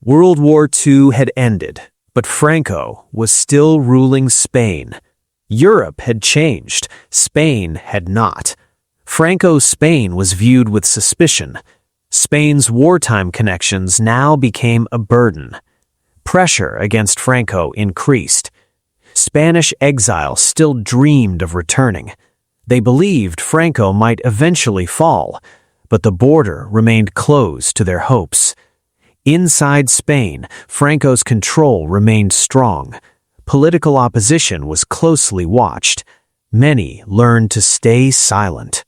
World War II had ended, but Franco was still ruling Spain. Europe had changed, Spain had not. Franco's Spain was viewed with suspicion. Spain's wartime connections now became a burden. Pressure against Franco increased. Spanish exiles still dreamed of returning. They believed Franco might eventually fall, but the border remained closed to their hopes. Inside Spain, Franco's control remained strong. Political opposition was closely watched. Many learned to stay silent.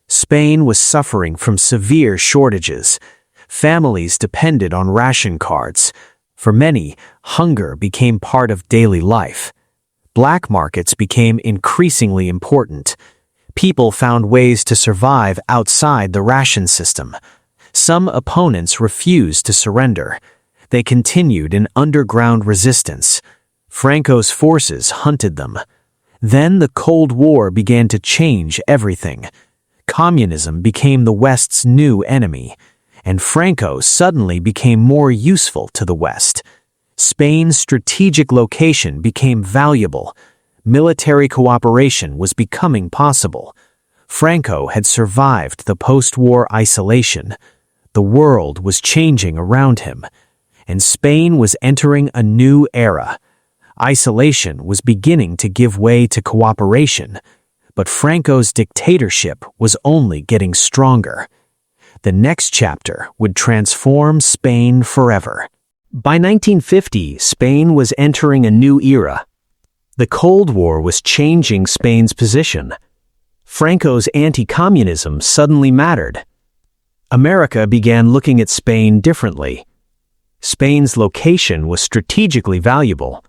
Spain was suffering from severe shortages. Families depended on ration cards. For many, hunger became part of daily life. Black markets became increasingly important. People found ways to survive outside the ration system. Some opponents refused to surrender. They continued an underground resistance. Franco's forces hunted them. Then the Cold War began to change everything. Communism became the West's new enemy, and Franco suddenly became more useful to the West. Spain's strategic location became valuable. Military cooperation was becoming possible. Franco had survived the post-war isolation. The world was changing around him, and Spain was entering a new era. Isolation was beginning to give way to cooperation, but Franco's dictatorship was only getting stronger. The next chapter would transform Spain forever. By 1950, Spain was entering a new era. The Cold War was changing Spain's position. Franco's anti-communism suddenly mattered. America began looking at Spain differently. Spain's location was strategically valuable.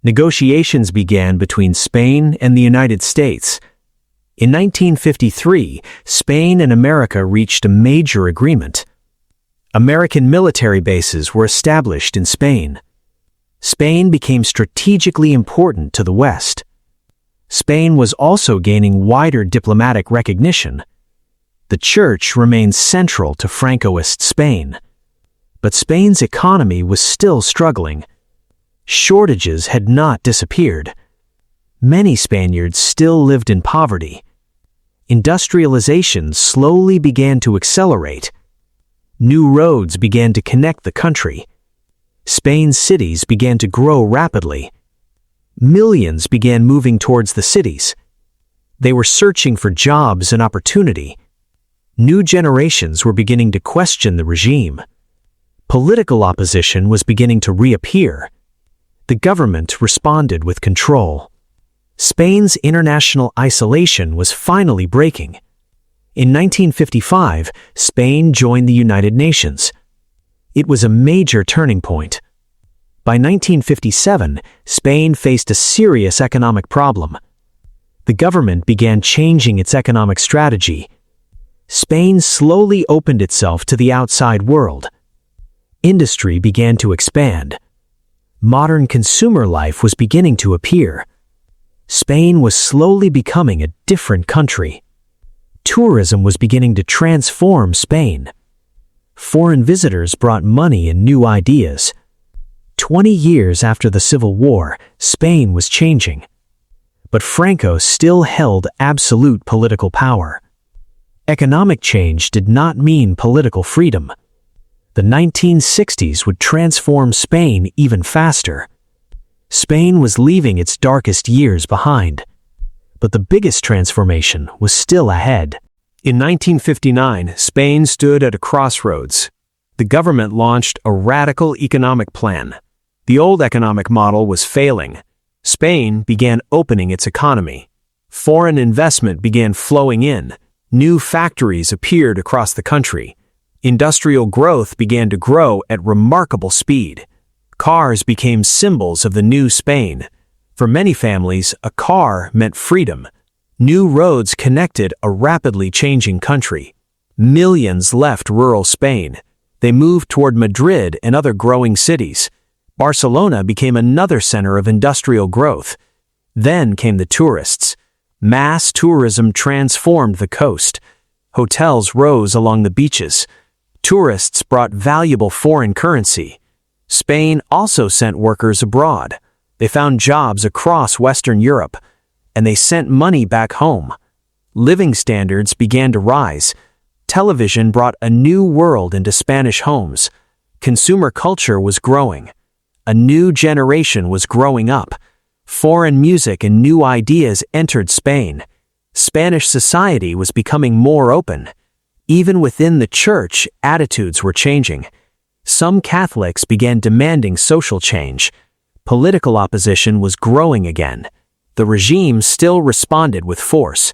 Negotiations began between Spain and the United States. In 1953, Spain and America reached a major agreement. American military bases were established in Spain. Spain became strategically important to the West. Spain was also gaining wider diplomatic recognition. The church remained central to Francoist Spain. But Spain's economy was still struggling. Shortages had not disappeared. Many Spaniards still lived in poverty. Industrialization slowly began to accelerate. New roads began to connect the country. Spain's cities began to grow rapidly. Millions began moving towards the cities. They were searching for jobs and opportunity. New generations were beginning to question the regime. Political opposition was beginning to reappear. The government responded with control. Spain's international isolation was finally breaking. In 1955, Spain joined the United Nations. It was a major turning point. By 1957, Spain faced a serious economic problem. The government began changing its economic strategy. Spain slowly opened itself to the outside world. Industry began to expand. Modern consumer life was beginning to appear. Spain was slowly becoming a different country. Tourism was beginning to transform Spain. Foreign visitors brought money and new ideas. 20 years after the Civil War, Spain was changing. But Franco still held absolute political power. Economic change did not mean political freedom. The 1960s would transform Spain even faster. Spain was leaving its darkest years behind. But the biggest transformation was still ahead. In 1959, Spain stood at a crossroads. The government launched a radical economic plan. The old economic model was failing. Spain began opening its economy. Foreign investment began flowing in. New factories appeared across the country. Industrial growth began to grow at remarkable speed. Cars became symbols of the new Spain. For many families, a car meant freedom. New roads connected a rapidly changing country. Millions left rural Spain. They moved toward Madrid and other growing cities. Barcelona became another center of industrial growth. Then came the tourists. Mass tourism transformed the coast. Hotels rose along the beaches. Tourists brought valuable foreign currency. Spain also sent workers abroad. They found jobs across Western Europe, and they sent money back home. Living standards began to rise. Television brought a new world into Spanish homes. Consumer culture was growing. A new generation was growing up. Foreign music and new ideas entered Spain. Spanish society was becoming more open. Even within the church, attitudes were changing. Some Catholics began demanding social change. Political opposition was growing again. The regime still responded with force.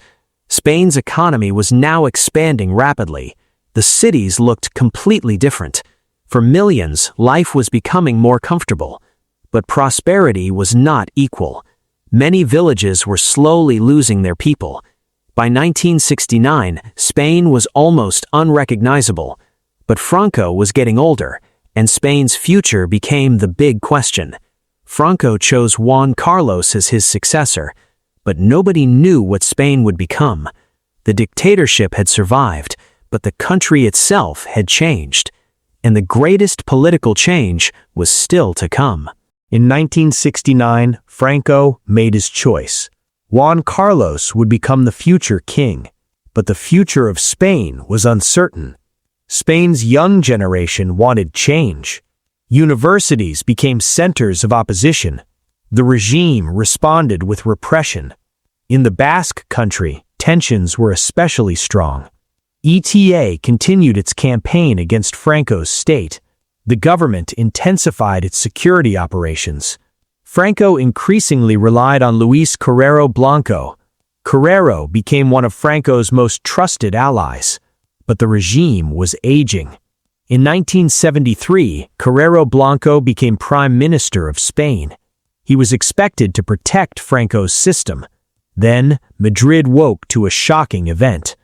Spain's economy was now expanding rapidly. The cities looked completely different. For millions, life was becoming more comfortable. But prosperity was not equal. Many villages were slowly losing their people. By 1969, Spain was almost unrecognizable. But Franco was getting older, and Spain's future became the big question. Franco chose Juan Carlos as his successor, but nobody knew what Spain would become. The dictatorship had survived, but the country itself had changed. And the greatest political change was still to come. In 1969, Franco made his choice. Juan Carlos would become the future king, but the future of Spain was uncertain. Spain's young generation wanted change. Universities became centers of opposition. The regime responded with repression. In the Basque country, tensions were especially strong. ETA continued its campaign against Franco's state. The government intensified its security operations. Franco increasingly relied on Luis Carrero Blanco. Carrero became one of Franco's most trusted allies. But the regime was aging. In 1973, Carrero Blanco became Prime Minister of Spain. He was expected to protect Franco's system. Then, Madrid woke to a shocking event.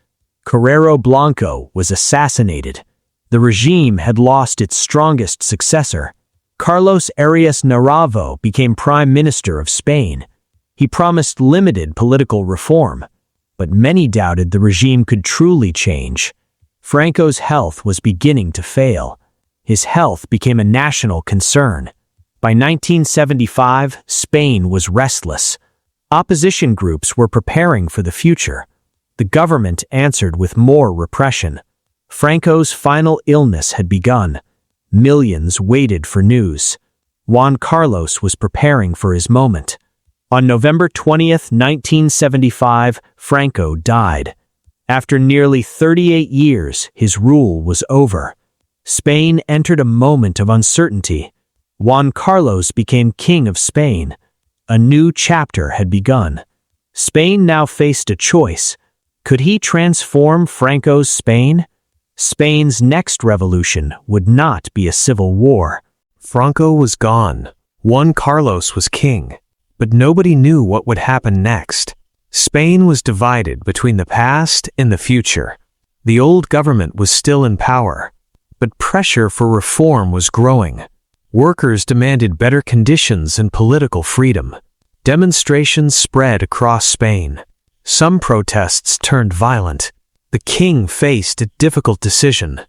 Carrero Blanco was assassinated. The regime had lost its strongest successor. Carlos Arias Navarro became Prime Minister of Spain. He promised limited political reform, but many doubted the regime could truly change. Franco's health was beginning to fail. His health became a national concern. By 1975, Spain was restless. Opposition groups were preparing for the future. The government answered with more repression. Franco's final illness had begun. Millions waited for news. Juan Carlos was preparing for his moment. On November 20th, 1975, Franco died. After nearly 38 years, his rule was over. Spain entered a moment of uncertainty. Juan Carlos became King of Spain. A new chapter had begun. Spain now faced a choice. Could he transform Franco's Spain? Spain's next revolution would not be a civil war. Franco was gone. Juan Carlos was king. But nobody knew what would happen next. Spain was divided between the past and the future. The old government was still in power, but pressure for reform was growing. Workers demanded better conditions and political freedom. Demonstrations spread across Spain. Some protests turned violent. The king faced a difficult decision.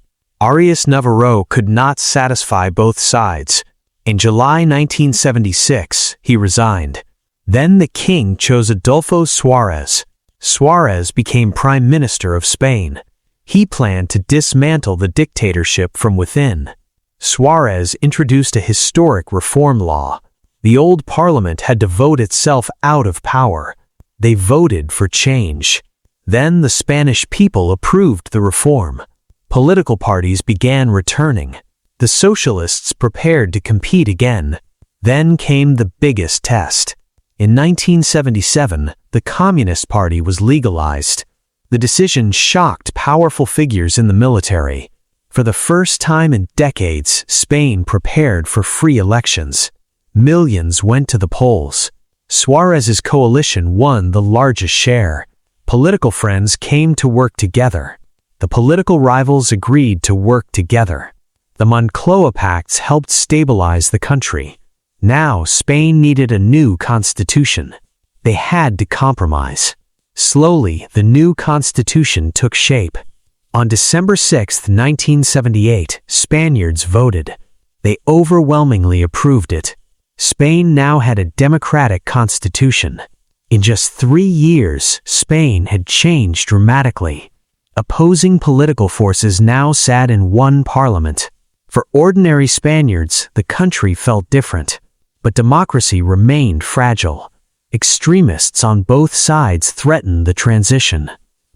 Arias Navarro could not satisfy both sides. In July 1976, he resigned. Then the king chose Adolfo Suarez. Suarez became Prime Minister of Spain. He planned to dismantle the dictatorship from within. Suarez introduced a historic reform law. The old parliament had to vote itself out of power. They voted for change. Then the Spanish people approved the reform. Political parties began returning. The socialists prepared to compete again. Then came the biggest test. In 1977, the Communist Party was legalized. The decision shocked powerful figures in the military. For the first time in decades, Spain prepared for free elections. Millions went to the polls. Suarez's coalition won the largest share. Political friends came to work together. The political rivals agreed to work together. The Moncloa Pacts helped stabilize the country. Now Spain needed a new constitution. They had to compromise. Slowly, the new constitution took shape. On December 6, 1978, Spaniards voted. They overwhelmingly approved it. Spain now had a democratic constitution. In just 3 years, Spain had changed dramatically. Opposing political forces now sat in one parliament. For ordinary Spaniards, the country felt different. But democracy remained fragile. Extremists on both sides threatened the transition.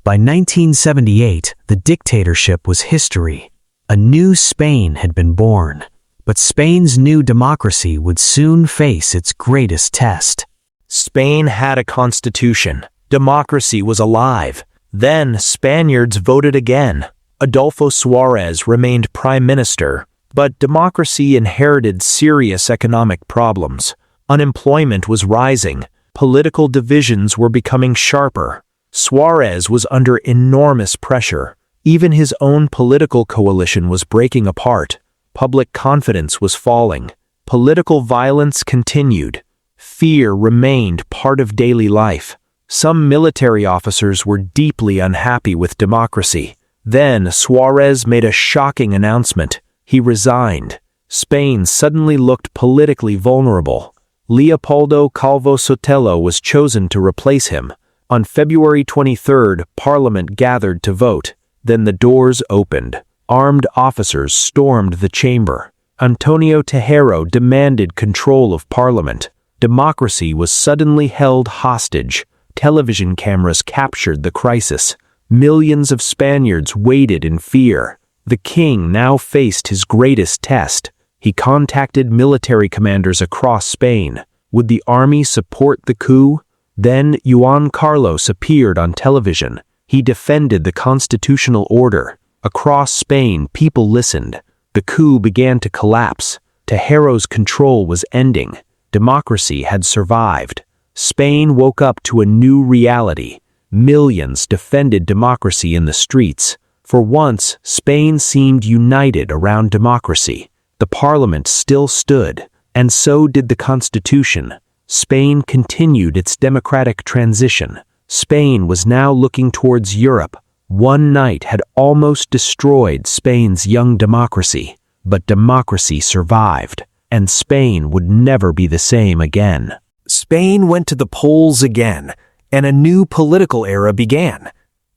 By 1978, the dictatorship was history. A new Spain had been born. But Spain's new democracy would soon face its greatest test. Spain had a constitution. Democracy was alive. Then Spaniards voted again. Adolfo Suarez remained prime minister, but democracy inherited serious economic problems. Unemployment was rising. Political divisions were becoming sharper. Suarez was under enormous pressure. Even his own political coalition was breaking apart. Public confidence was falling. Political violence continued. Fear remained part of daily life. Some military officers were deeply unhappy with democracy. Then Suarez made a shocking announcement. He resigned. Spain suddenly looked politically vulnerable. Leopoldo Calvo Sotelo was chosen to replace him. On February 23rd, Parliament gathered to vote. Then the doors opened. Armed officers stormed the chamber. Antonio Tejero demanded control of Parliament. Democracy was suddenly held hostage. Television cameras captured the crisis. Millions of Spaniards waited in fear. The king now faced his greatest test. He contacted military commanders across Spain. Would the army support the coup? Then Juan Carlos appeared on television. He defended the constitutional order. Across Spain, people listened. The coup began to collapse. Tejero's control was ending. Democracy had survived. Spain woke up to a new reality. Millions defended democracy in the streets. For once, Spain seemed united around democracy. The parliament still stood, and so did the constitution. Spain continued its democratic transition. Spain was now looking towards Europe. One night had almost destroyed Spain's young democracy, but democracy survived, and Spain would never be the same again. Spain went to the polls again, and a new political era began.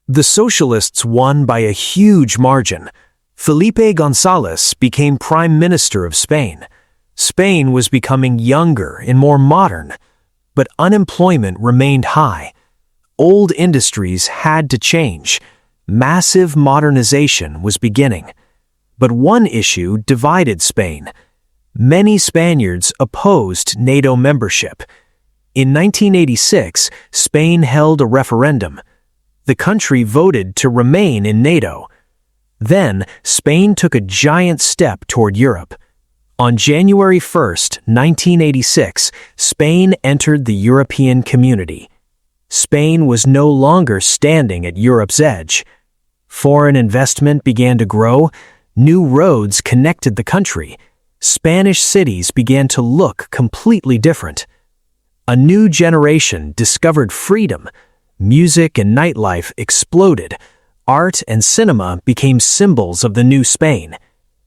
The socialists won by a huge margin. Felipe Gonzalez became Prime Minister of Spain. Spain was becoming younger and more modern, but unemployment remained high. Old industries had to change. Massive modernization was beginning. But one issue divided Spain. Many Spaniards opposed NATO membership. In 1986, Spain held a referendum. The country voted to remain in NATO. Then, Spain took a giant step toward Europe. On January 1st, 1986, Spain entered the European Community. Spain was no longer standing at Europe's edge. Foreign investment began to grow. New roads connected the country. Spanish cities began to look completely different. A new generation discovered freedom. Music and nightlife exploded. Art and cinema became symbols of the new Spain.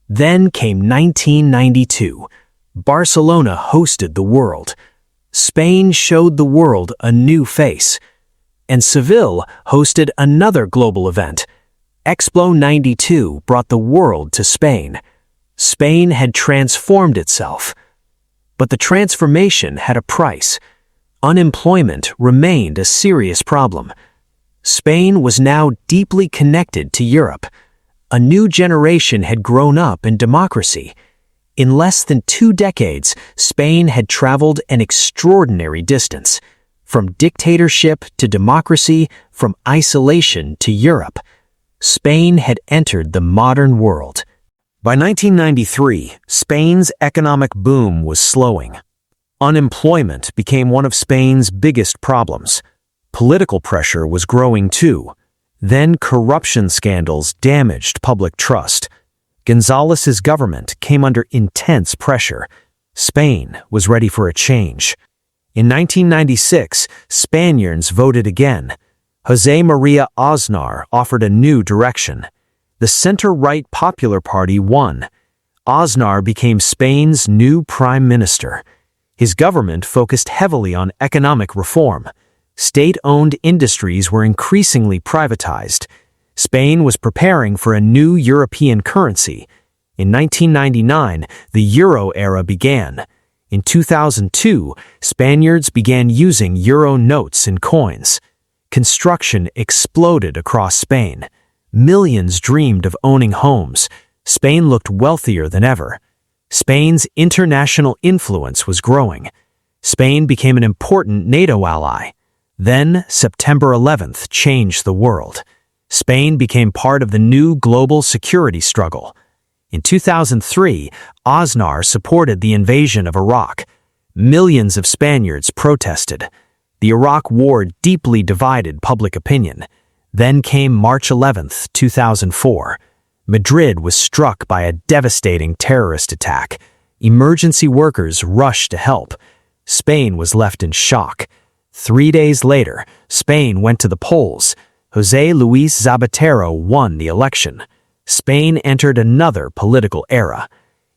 Then came 1992. Barcelona hosted the world. Spain showed the world a new face. And Seville hosted another global event. Expo 92 brought the world to Spain. Spain had transformed itself. But the transformation had a price. Unemployment remained a serious problem. Spain was now deeply connected to Europe. A new generation had grown up in democracy. In less than 2 decades, Spain had traveled an extraordinary distance. From dictatorship to democracy, from isolation to Europe. Spain had entered the modern world. By 1993, Spain's economic boom was slowing. Unemployment became one of Spain's biggest problems. Political pressure was growing too. Then corruption scandals damaged public trust. Gonzalez's government came under intense pressure. Spain was ready for a change. In 1996, Spaniards voted again. José María Aznar offered a new direction. The center-right Popular Party won. Aznar became Spain's new prime minister. His government focused heavily on economic reform. State-owned industries were increasingly privatized. Spain was preparing for a new European currency. In 1999, the euro era began. In 2002, Spaniards began using euro notes and coins. Construction exploded across Spain. Millions dreamed of owning homes. Spain looked wealthier than ever. Spain's international influence was growing. Spain became an important NATO ally. Then, September 11th changed the world. Spain became part of the new global security struggle. In 2003, Aznar supported the invasion of Iraq. Millions of Spaniards protested. The Iraq War deeply divided public opinion. Then came March 11, 2004. Madrid was struck by a devastating terrorist attack. Emergency workers rushed to help. Spain was left in shock. 3 days later, Spain went to the polls. José Luis Zapatero won the election. Spain entered another political era.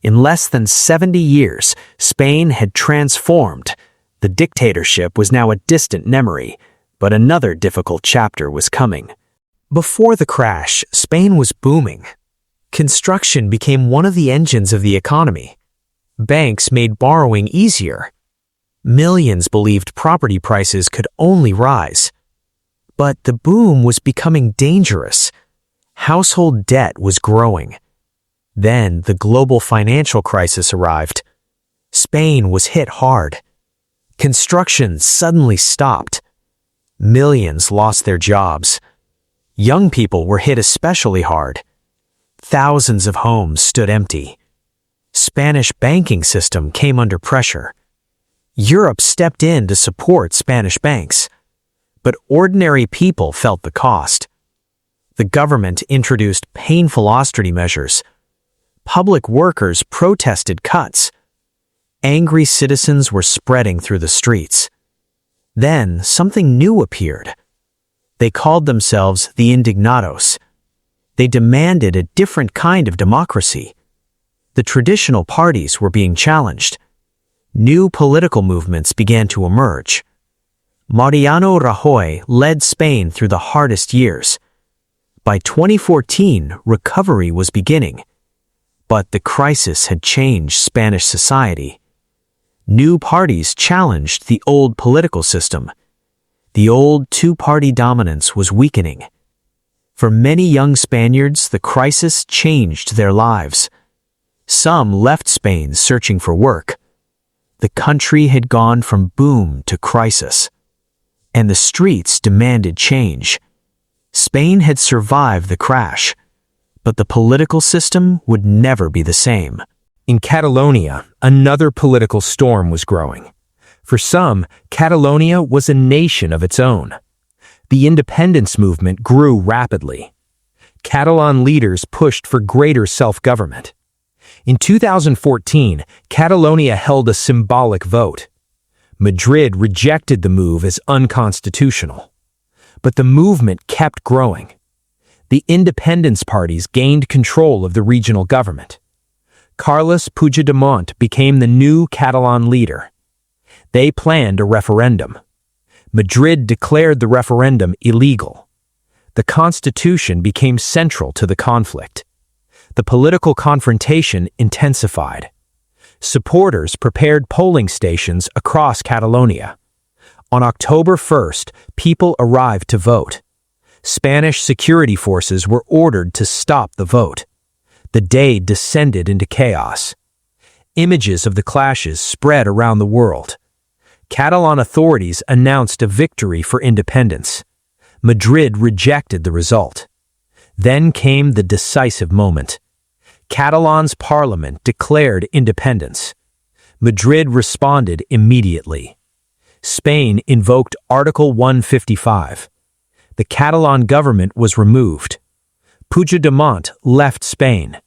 In less than 70 years, Spain had transformed. The dictatorship was now a distant memory, but another difficult chapter was coming. Before the crash, Spain was booming. Construction became one of the engines of the economy. Banks made borrowing easier. Millions believed property prices could only rise. But the boom was becoming dangerous. Household debt was growing. Then the global financial crisis arrived. Spain was hit hard. Construction suddenly stopped. Millions lost their jobs. Young people were hit especially hard. Thousands of homes stood empty. Spanish banking system came under pressure. Europe stepped in to support Spanish banks. But ordinary people felt the cost. The government introduced painful austerity measures. Public workers protested cuts. Angry citizens were spreading through the streets. Then something new appeared. They called themselves the Indignados. They demanded a different kind of democracy. The traditional parties were being challenged. New political movements began to emerge. Mariano Rajoy led Spain through the hardest years. By 2014, recovery was beginning. But the crisis had changed Spanish society. New parties challenged the old political system. The old two-party dominance was weakening. For many young Spaniards, the crisis changed their lives. Some left Spain searching for work. The country had gone from boom to crisis. And the streets demanded change. Spain had survived the crash, but the political system would never be the same. In Catalonia, another political storm was growing. For some, Catalonia was a nation of its own. The independence movement grew rapidly. Catalan leaders pushed for greater self-government. In 2014, Catalonia held a symbolic vote. Madrid rejected the move as unconstitutional. But the movement kept growing. The independence parties gained control of the regional government. Carles Puigdemont became the new Catalan leader. They planned a referendum. Madrid declared the referendum illegal. The constitution became central to the conflict. The political confrontation intensified. Supporters prepared polling stations across Catalonia. On October 1st, people arrived to vote. Spanish security forces were ordered to stop the vote. The day descended into chaos. Images of the clashes spread around the world. Catalan authorities announced a victory for independence. Madrid rejected the result. Then came the decisive moment. Catalan's parliament declared independence. Madrid responded immediately. Spain invoked Article 155. The Catalan government was removed. Puigdemont left Spain.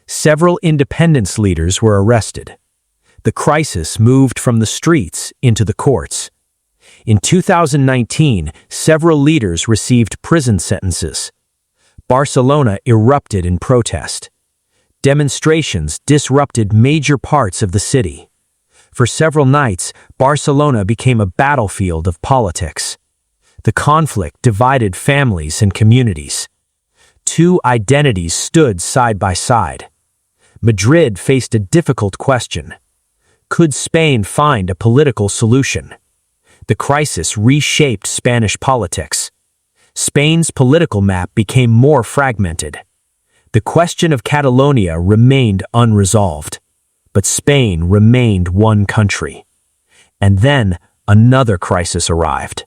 Several independence leaders were arrested. The crisis moved from the streets into the courts. In 2019, several leaders received prison sentences. Barcelona erupted in protest. Demonstrations disrupted major parts of the city. For several nights, Barcelona became a battlefield of politics. The conflict divided families and communities. Two identities stood side by side. Madrid faced a difficult question. Could Spain find a political solution? The crisis reshaped Spanish politics. Spain's political map became more fragmented. The question of Catalonia remained unresolved, but Spain remained one country. And then another crisis arrived.